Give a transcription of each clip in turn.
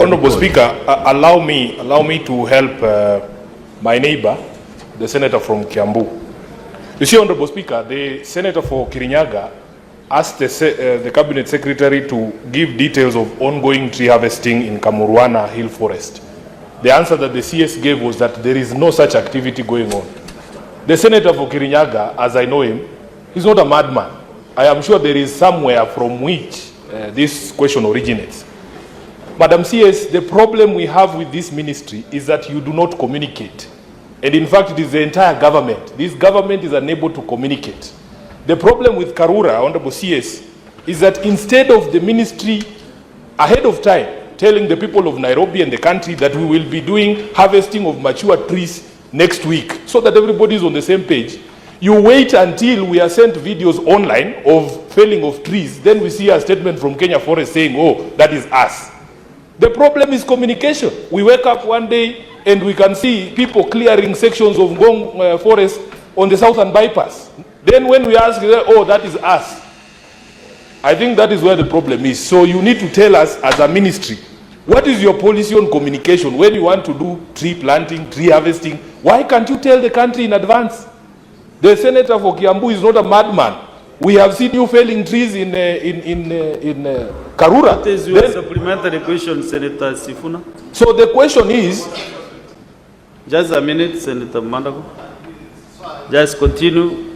Honorable Speaker, allow me to help my neighbor, the senator from Kiambu. You see, Honorable Speaker, the senator for Kirinyaga asked the cabinet secretary to give details of ongoing tree harvesting in Kamurwana Hill Forest. The answer that the CS gave was that there is no such activity going on. The senator for Kirinyaga, as I know him, he's not a madman. I am sure there is somewhere from which this question originates. Madam CS, the problem we have with this ministry is that you do not communicate. And in fact, it is the entire government. This government is unable to communicate. The problem with Karura, Honorable CS, is that instead of the ministry ahead of time telling the people of Nairobi and the country that we will be doing harvesting of mature trees next week so that everybody is on the same page, you wait until we are sent videos online of felling of trees, then we see a statement from Kenya Forest saying, oh, that is us. The problem is communication. We wake up one day and we can see people clearing sections of Ngong forest on the southern bypass. Then when we ask, oh, that is us. I think that is where the problem is. So you need to tell us as a ministry, what is your policy on communication when you want to do tree planting, tree harvesting? Why can't you tell the country in advance? The senator for Kiambu is not a madman. We have seen you felling trees in Karura. What is your supplementary question, Senator Sifuna? So the question is... Just a minute, Senator Mandago. Just continue.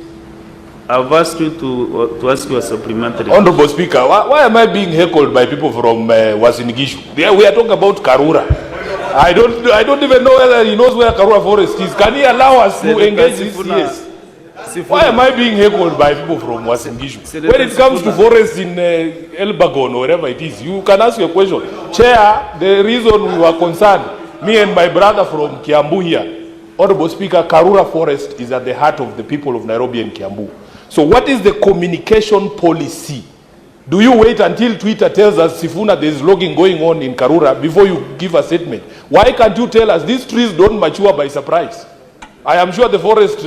I've asked you to ask you a supplementary. Honorable Speaker, why am I being heckled by people from Wasinigishu? We are talking about Karura. I don't even know whether he knows where Karura Forest is. Can he allow us to engage this? Yes. Why am I being heckled by people from Wasinigishu? When it comes to forests in Elbagon or wherever it is, you can ask your question. Chair, the reason we were concerned, me and my brother from Kiambu here, Honorable Speaker, Karura Forest is at the heart of the people of Nairobi and Kiambu. So what is the communication policy? Do you wait until Twitter tells us, Sifuna, there is logging going on in Karura before you give a statement? Why can't you tell us these trees don't mature by surprise? I am sure the forest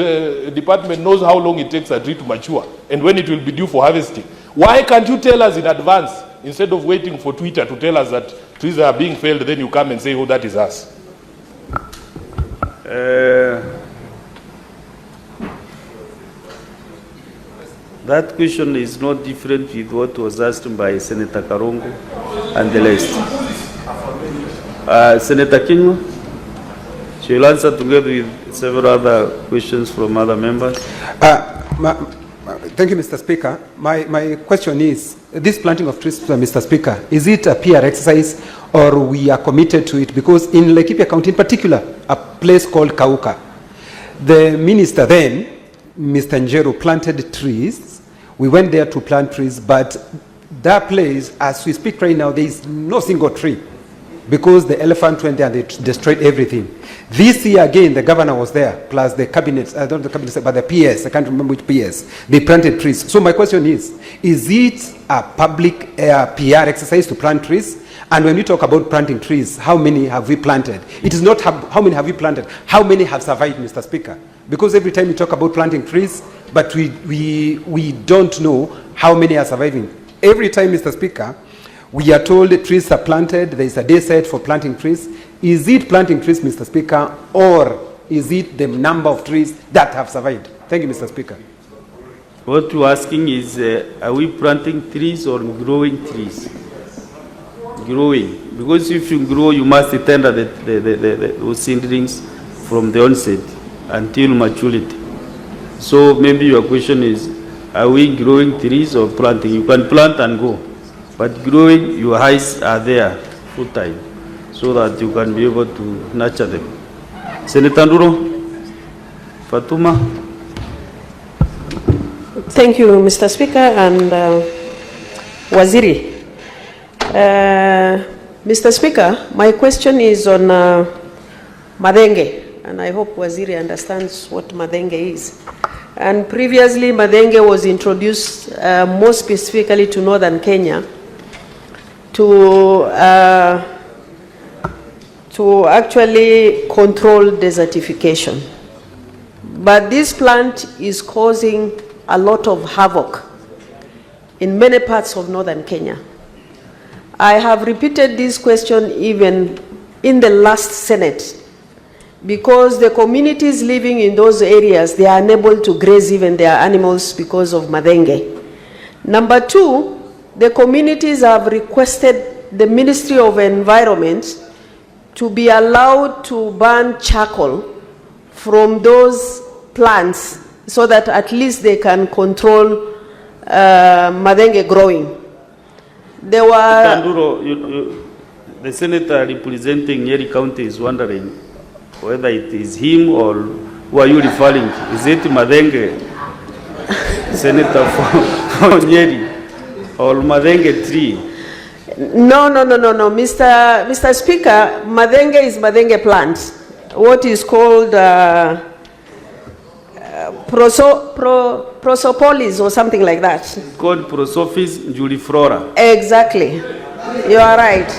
department knows how long it takes a tree to mature and when it will be due for harvesting. Why can't you tell us in advance instead of waiting for Twitter to tell us that trees are being felled, then you come and say, oh, that is us? That question is not different with what was asked by Senator Karongo and the rest. Senator Kinwa, she will answer together with several other questions from other members. Thank you, Mr. Speaker. My question is, this planting of trees, Mr. Speaker, is it a PR exercise or we are committed to it? Because in Laikipia County in particular, a place called Kauka, the minister then, Mr. Njeru, planted trees. We went there to plant trees, but that place, as we speak right now, there is no single tree because the elephant went there and they destroyed everything. This year again, the governor was there, plus the cabinet, I don't know the cabinet, but the PS, I can't remember which PS, they planted trees. So my question is it a public PR exercise to plant trees? And when we talk about planting trees, how many have we planted? It is not how many have we planted, how many have survived, Mr. Speaker? Because every time we talk about planting trees, but we don't know how many are surviving. Every time, Mr. Speaker, we are told the trees are planted, there is a day set for planting trees. Is it planting trees, Mr. Speaker, or is it the number of trees that have survived? Thank you, Mr. Speaker. What you're asking is, are we planting trees or growing trees? Growing. Because if you grow, you must tender those seedlings from the onset until maturity. So maybe your question is, are we growing trees or planting? You can plant and go, but growing, your eyes are there full time so that you can be able to nurture them. Senator Nduro, Fatuma. Thank you, Mr. Speaker, and Waziri. Mr. Speaker, my question is on Madenge, and I hope Waziri understands what Madenge is. And previously, Madenge was introduced more specifically to northern Kenya to actually control desertification. But this plant is causing a lot of havoc in many parts of northern Kenya. I have repeated this question even in the last Senate, because the communities living in those areas, they are unable to graze even their animals because of madenge. Number two, the communities have requested the Ministry of Environment to be allowed to burn charcoal from those plants so that at least they can control madenge growing. There were... Kanduro, the senator representing Nyeri County is wondering whether it is him or who are you referring to? Is it Madenge, senator for Nyeri, or Madenge tree? No. Mr. Speaker, madenge is madenge plant. What is called Prosopolis or something like that. It's called Prosophis juliflora. Exactly. You are right.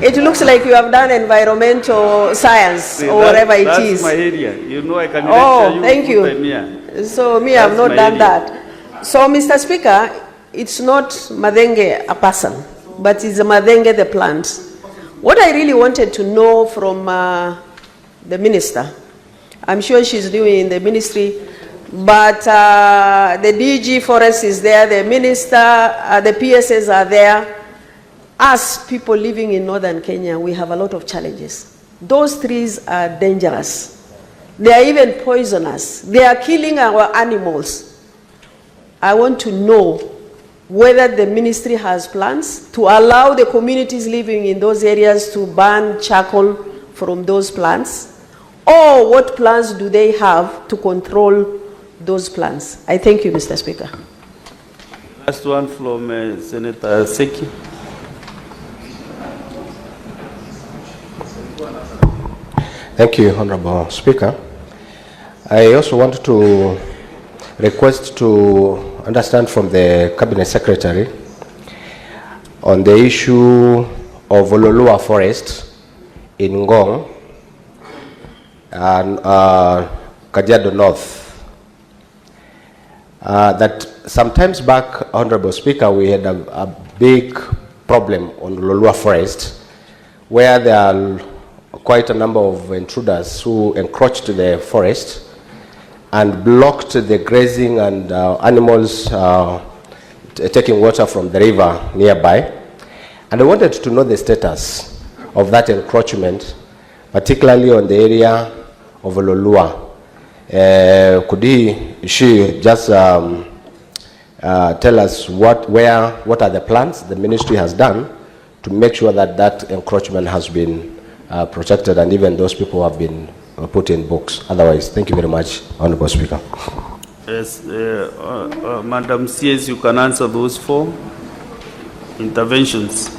It looks like you have done environmental science. See, or whatever it is. That's my area. You know I can lecture you. Thank you. So me, I have not done that. So, Mr. Speaker, it's not madenge a person, but it's madenge the plant. What I really wanted to know from the minister, I'm sure she's doing in the ministry, but the DG Forest is there, the minister, the PSS are there. Us people living in northern Kenya, we have a lot of challenges. Those trees are dangerous. They are even poisonous. They are killing our animals. I want to know whether the ministry has plans to allow the communities living in those areas to burn charcoal from those plants, or what plans do they have to control those plants? I thank you, Mr. Speaker. Last one from Senator Seki. Thank you, Honorable Speaker. I also want to request to understand from the Cabinet Secretary on the issue of Ololua Forest in Ngong and Kajiado North. That sometimes back, Honorable Speaker, we had a big problem on Ololua Forest where there are quite a number of intruders who encroached the forest and blocked the grazing and animals taking water from the river nearby. And I wanted to know the status of that encroachment, particularly on the area of Ololua. Could she just tell us what are the plans the ministry has done to make sure that that encroachment has been protected and even those people have been put in books? Otherwise, thank you very much, Honorable Speaker. Yes, Madam CS, you can answer those 4 interventions.